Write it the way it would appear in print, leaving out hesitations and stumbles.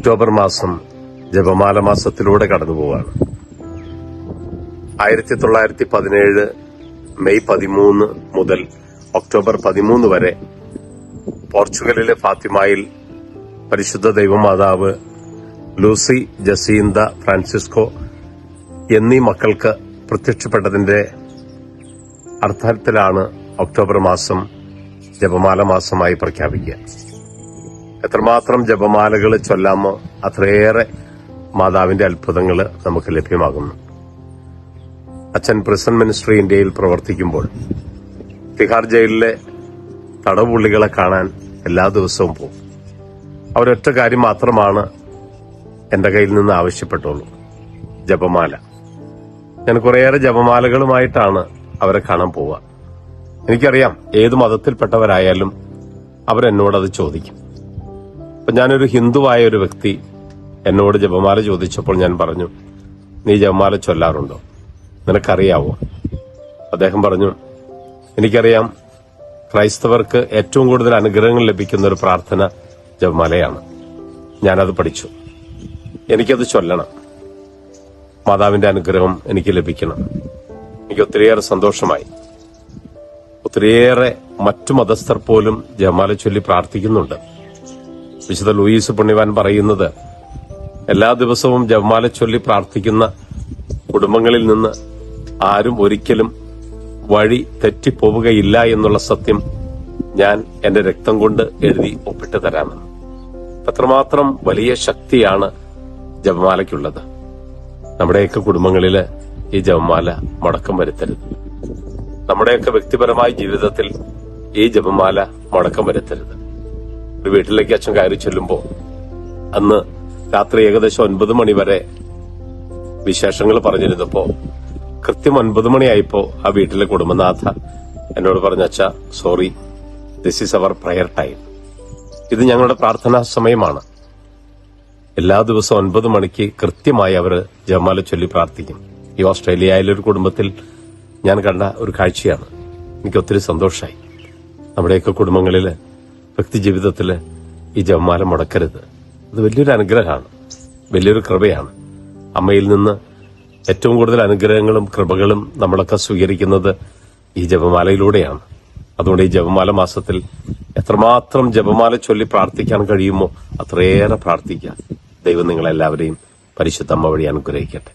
October മാസം ജപമാല മാസത്തിലൂടെ കടന്നുപോവാണ്. 1917 May 13 മുതൽ ഒക്ടോബർ 13 വരെ പോർച്ചുഗലിലെ ഫാത്തിമയിൽ പരിശുദ്ധ ദൈവമാതാവ് ലൂസി ജസീന്ത ഫ്രാൻസിസ്കോ എന്നീ മക്കൾക്ക് പ്രത്യക്ഷപ്പെട്ടതിന്റെ അർത്ഥത്തിലാണ് ഒക്ടോബർ മാസം ജപമാല മാസമായി പ്രഖ്യാപിക്കുക. എത്രമാത്രം ജപമാലകൾ ചൊല്ലാമോ അത്രയേറെ മാതാവിന്റെ അത്ഭുതങ്ങൾ നമുക്ക് ലഭ്യമാകുന്നു. അച്ഛൻ പ്രിസൺ മിനിസ്ട്രി ഇന്ത്യയിൽ പ്രവർത്തിക്കുമ്പോൾ തിഹാർ ജയിലിലെ തടവുപുള്ളികളെ കാണാൻ എല്ലാ ദിവസവും പോകും. അവരൊറ്റ കാര്യം മാത്രമാണ് എന്റെ കയ്യിൽ നിന്ന് ആവശ്യപ്പെട്ടുള്ളൂ: ജപമാല. ഞാൻ കുറേയേറെ ജപമാലകളുമായിട്ടാണ് അവരെ കാണാൻ പോവുക. എനിക്കറിയാം ഏത് മതത്തിൽപ്പെട്ടവരായാലും അവരെന്നോടത് ചോദിക്കും. അപ്പൊ ഞാനൊരു ഹിന്ദുവായ ഒരു വ്യക്തി എന്നോട് ജപമാല ചോദിച്ചപ്പോൾ ഞാൻ പറഞ്ഞു, നീ ജപമാല ചൊല്ലാറുണ്ടോ? നിനക്കറിയാവോ? അദ്ദേഹം പറഞ്ഞു, എനിക്കറിയാം, ക്രൈസ്തവർക്ക് ഏറ്റവും കൂടുതൽ അനുഗ്രഹങ്ങൾ ലഭിക്കുന്ന ഒരു പ്രാർത്ഥന ജപമാലയാണ്. ഞാനത് പഠിച്ചു. എനിക്കത് ചൊല്ലണം. മാതാവിന്റെ അനുഗ്രഹം എനിക്ക് ലഭിക്കണം. എനിക്ക് ഒത്തിരിയേറെ സന്തോഷമായി. ഒത്തിരിയേറെ മറ്റു മതസ്ഥർ പോലും ജപമാല ചൊല്ലി പ്രാർത്ഥിക്കുന്നുണ്ട്. വിശുദ്ധ ലൂയിസ് പുണ്യവാൻ പറയുന്നത്, എല്ലാ ദിവസവും ജപമാല ചൊല്ലി പ്രാർത്ഥിക്കുന്ന കുടുംബങ്ങളിൽ നിന്ന് ആരും ഒരിക്കലും വഴി തെറ്റിപ്പോവുകയില്ല എന്നുള്ള സത്യം ഞാൻ എന്റെ രക്തം കൊണ്ട് എഴുതി ഒപ്പിട്ട് തരാമെന്ന്. അത്രമാത്രം വലിയ ശക്തിയാണ് ജപമാലയ്ക്കുള്ളത്. നമ്മുടെയൊക്കെ കുടുംബങ്ങളില് ഈ ജപമാല മുടക്കം വരുത്തരുത്. നമ്മുടെയൊക്കെ വ്യക്തിപരമായ ജീവിതത്തിൽ ഈ ജപമാല മുടക്കം വരുത്തരുത്. ഒരു വീട്ടിലേക്ക് അച്ഛൻ കയറി ചെല്ലുമ്പോൾ അന്ന് രാത്രി ഏകദേശം 9 മണി വരെ വിശേഷങ്ങൾ പറഞ്ഞിരുന്നപ്പോ കൃത്യം 9 മണിയായപ്പോ ആ വീട്ടിലെ കുടുംബനാഥ എന്നോട് പറഞ്ഞ, അച്ഛാ, sorry, this is our prayer time. ഇത് ഞങ്ങളുടെ പ്രാർത്ഥനാ സമയമാണ്. എല്ലാ ദിവസവും 9 മണിക്ക് കൃത്യമായി അവർ ജപമാല ചൊല്ലി പ്രാർത്ഥിക്കും. ഈ ഓസ്ട്രേലിയയിലെ ഒരു കുടുംബത്തിൽ ഞാൻ കണ്ട ഒരു കാഴ്ചയാണ്. എനിക്ക് ഒത്തിരി സന്തോഷമായി. നമ്മുടെയൊക്കെ കുടുംബങ്ങളില്, വ്യക്തി ജീവിതത്തില് ഈ ജപമാല മുടക്കരുത്. അത് വലിയൊരു അനുഗ്രഹമാണ്, വലിയൊരു കൃപയാണ്. അമ്മയിൽ നിന്ന് ഏറ്റവും കൂടുതൽ അനുഗ്രഹങ്ങളും കൃപകളും നമ്മളൊക്കെ സ്വീകരിക്കുന്നത് ഈ ജപമാലയിലൂടെയാണ്. അതുകൊണ്ട് ഈ ജപമാല മാസത്തിൽ എത്രമാത്രം ജപമാല ചൊല്ലി പ്രാർത്ഥിക്കാൻ കഴിയുമോ അത്രയേറെ പ്രാർത്ഥിക്കുക. ദൈവം നിങ്ങളെല്ലാവരെയും പരിശുദ്ധ അമ്മ വഴി അനുഗ്രഹിക്കട്ടെ.